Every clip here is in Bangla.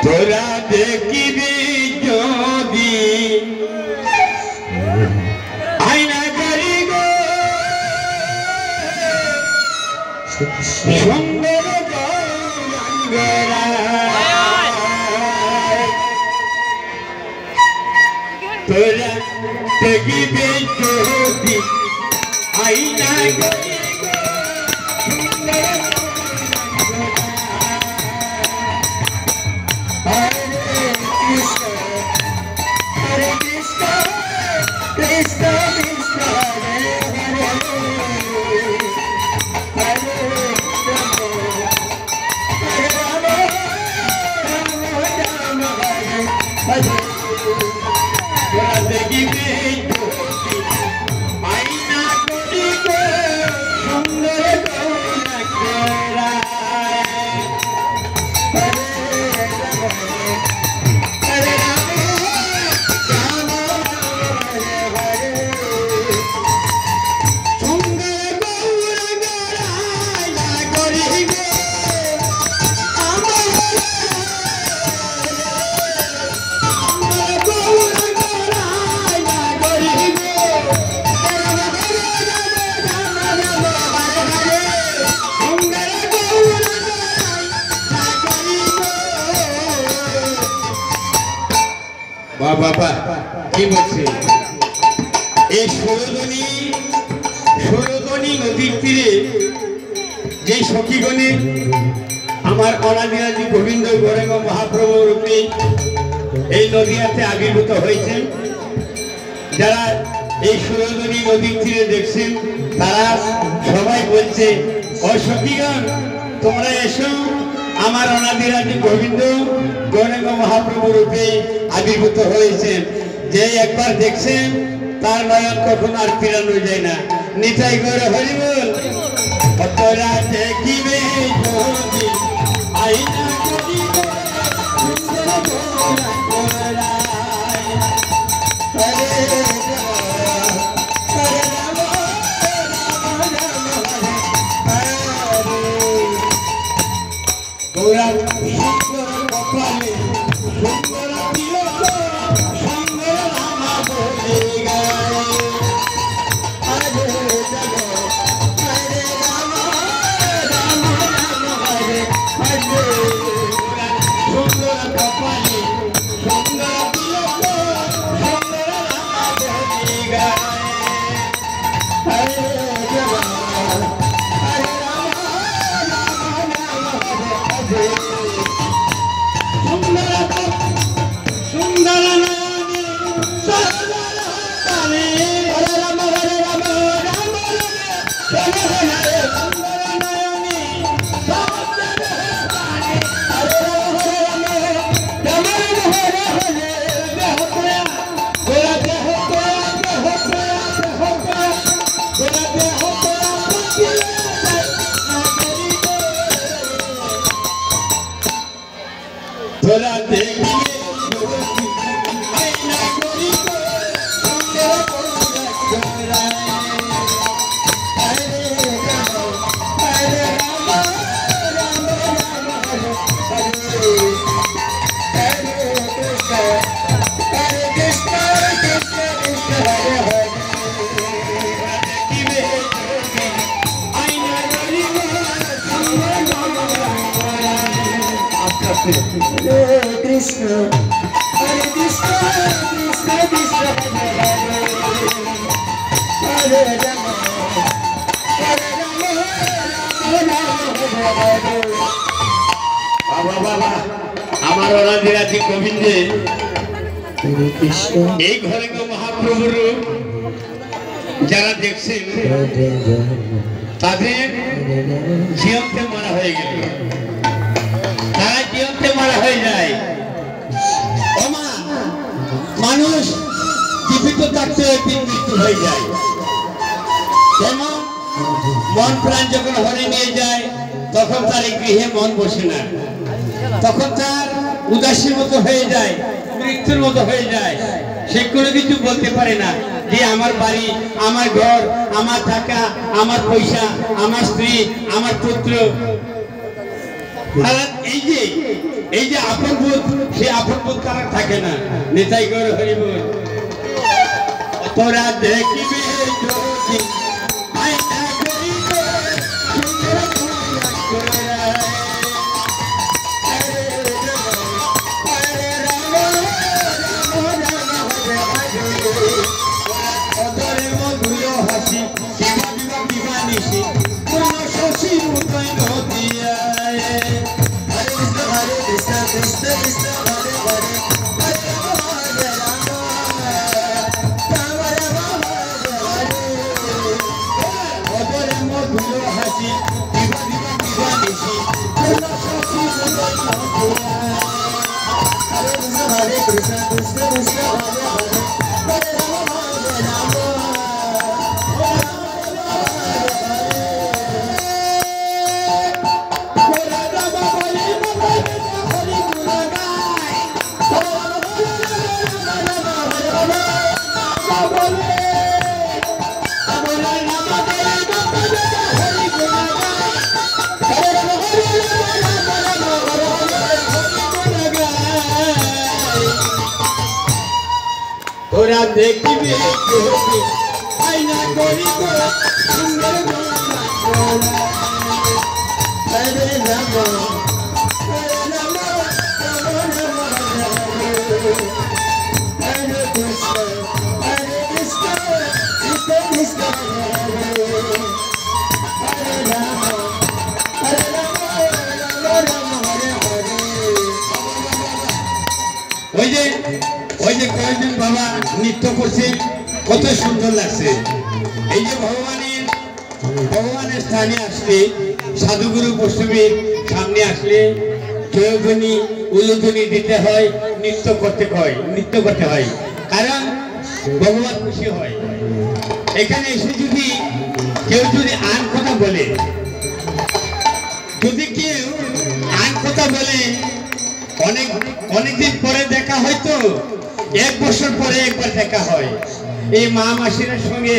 তোরা দেখিবি যদি আয়না করি গো সুন্দর তোরা দেখিবি যদি আয়না করি গো সুন্দর বাবা কি বলছে এই ষোলদনী নদীর তীরে যে সখীগণে আমার অনাদিরাজি গোবিন্দ গৌরাঙ্গ মহাপ্রভু রূপে এই নদীয়াতে আবির্ভূত হয়েছেন। যারা এই ষোলদনী নদীর তীরে দেখছেন তারা সবাই বলছে ও সখীগণ তোমরা এসো আমার অনাদিরাজি গোবিন্দ গৌরাঙ্গ মহাপ্রভু রূপে আবির্ভূত হয়েছেন। যে একবার দেখছেন তার নয়ন কখন আর ফিরানো যায় না। নিতাই করে হরি বল। তোরা দেখিবে যদি আয়না করি গো সুন্দর কপালে সুন্দর তিলক সুন্দর রামা বলে গায় হরে জগ হরে রাম রাম রাম হরে হরে সুন্দর কপালে সুন্দর তিলক সুন্দর রামা বলে গায় হরে জগ হরে রাম রাম রাম হরে হরে তোরা দেখিবে আয়না করি গো সুন্দর হরে হরে রাম রাম রাম হরে হরে কৃষ্ণ হরে কৃষ্ণ কৃষ্ণ কৃষ্ণ হরে হরে দেখিবে আয়না করি গো সুন্দর কৃষ্ণ হরে কৃষ্ণ কৃষ্ণ কৃষ্ণ হরে রাম হরে রাম বাবা বাবা আমার অনাদিরাজি গোবিন্দে এই ঘরে মহাপ্রভুর যারা দেখছেন তাদের জীবনতে মারা হয়ে গেল। তারা জীবনতে মারা হয়ে যায়। মানুষ জীবিত থাকতে একদিন মৃত্যু হয়ে যায়। কেন? মন প্রাণ যখন হরে নিয়ে যায় তখন তার গৃহে মন বসে না, তখন তার উদাসীর মতো হয়ে যায়, মৃত্যুর মতো হয়ে যায়। সে কোনো কিছু বলতে পারে না যে আমার বাড়ি, আমার ঘর, আমার টাকা, আমার পয়সা, আমার স্ত্রী, আমার পুত্র এই যে আপন বোধ, সে আপন বোধ কারা থাকে না। নেতাই গৌর হরি বল। তোরা দেখিবে যদি আয়না করিব সুন্দর হাসি শিবা বিবা বিবা নিশি পূর্ণ শশী উদয় নদিয়ায়। হরে কৃষ্ণ কৃষ্ণ কৃষ্ণ হরে হরে হরে রাম রাম রাম হরে হরে মধুর হাসি বিবা বিবা বিবা নিশি পূর্ণ শশী উদয় নদিয়ায়। হরে কৃষ্ণ কৃষ্ণ কৃষ্ণ হরে হরে হরে রাম হরে রাম। তোরা দেখিবে যদি আয়না করিব সুন্দর হরে রাম হরে রাম রাম রাম হরে কৃষ্ণ হরে কৃষ্ণ কৃষ্ণ কৃষ্ণ হরে রাম হরে রাম রাম রাম হরে হরে। ওই যে কয়েকজন বাবা নৃত্য করছে, কত সুন্দর লাগছে। এই যে ভগবানের স্থানে আসলে, সাধুগুরু বৈষ্ণবের সামনে আসলে জয়ধ্বনি উলুধ্বনি দিতে হয়, নৃত্য করতে হয়, কারণ ভগবান খুশি হয়। এখানে এসে যদি কেউ যদি আন কথা বলে, অনেকদিন পরে দেখা হয়, তো 1 বছর পরে একবার দেখা হয়। এই মা মাসির সঙ্গে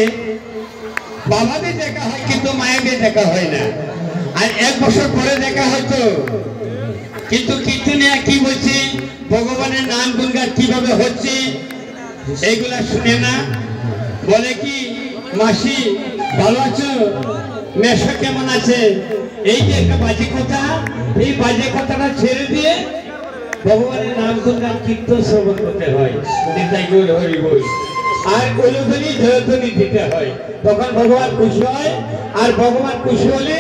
বাবাদের দেখা হয়, কিন্তু মায়েদের দেখা হয় না। আর 1 বছর পরে দেখা হয়তো, কিন্তু কীর্তনিয়া কি বলছে, ভগবানের নাম গুণগান কিভাবে হচ্ছে এইগুলা শুনে না। বলে কি, মাসি ভালো আছো, মেশো কেমন আছে, এই যে একটা বাজে কথা, এই বাজে কথাটা ছেড়ে দিয়ে ভগবানের নাম গুণগান কীর্তন শ্রবণ করতে হয়। নিতাই গৌর হরি বল। আর উলুধ্বনি জয়ধ্বনি দিতে হয়, তখন ভগবান খুশি হয়। আর ভগবান খুশি হলে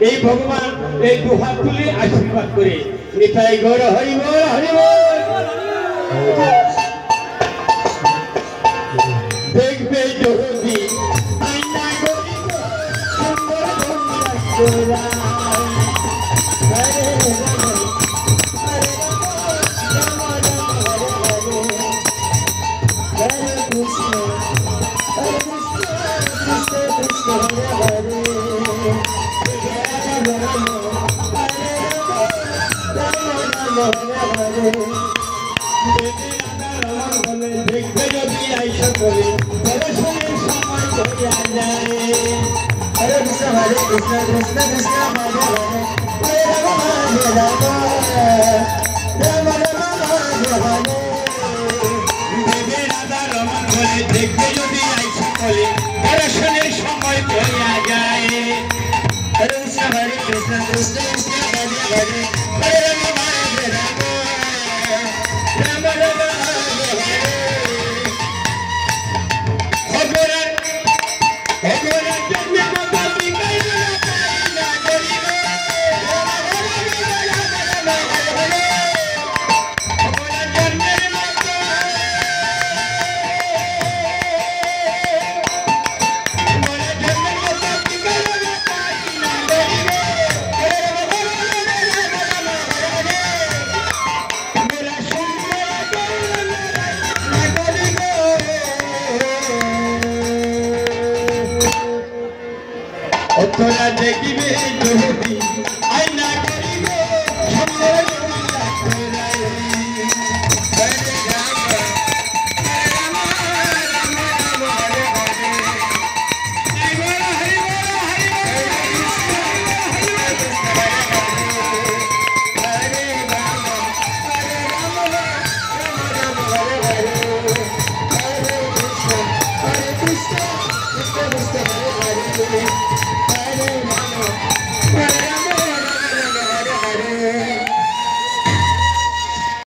এই ভগবান এই 2 হাত তুলে আশীর্বাদ করে, নিতাই গৌর হরি বল হরি বল। দেখবে যদি আয়না করিব সুন্দর হরে দেখবে যদি আইসা করে দর্শনের সময় হইয়া যায়। হরে কৃষ্ণ কৃষ্ণ কৃষ্ণ হরে হরে হরে রাম হরে রাম রাম রাম হরে হরে। দেবে রাধা রমন বলে, দেখবে যদি আইসা করে দর্শনের সময় হইয়া যায়। হরে কৃষ্ণ কৃষ্ণ কৃষ্ণ হরে হরে হরে রাম হরে রাম রাম রাম হরে হরে। ভগবানের জন্য মাতাজি গাইলা গাইলা করিব ভগবানের জন্মের মাতা ভগবানের জন্মের মাতাজি গাইলা গাইলা করিব বুঝতে পারে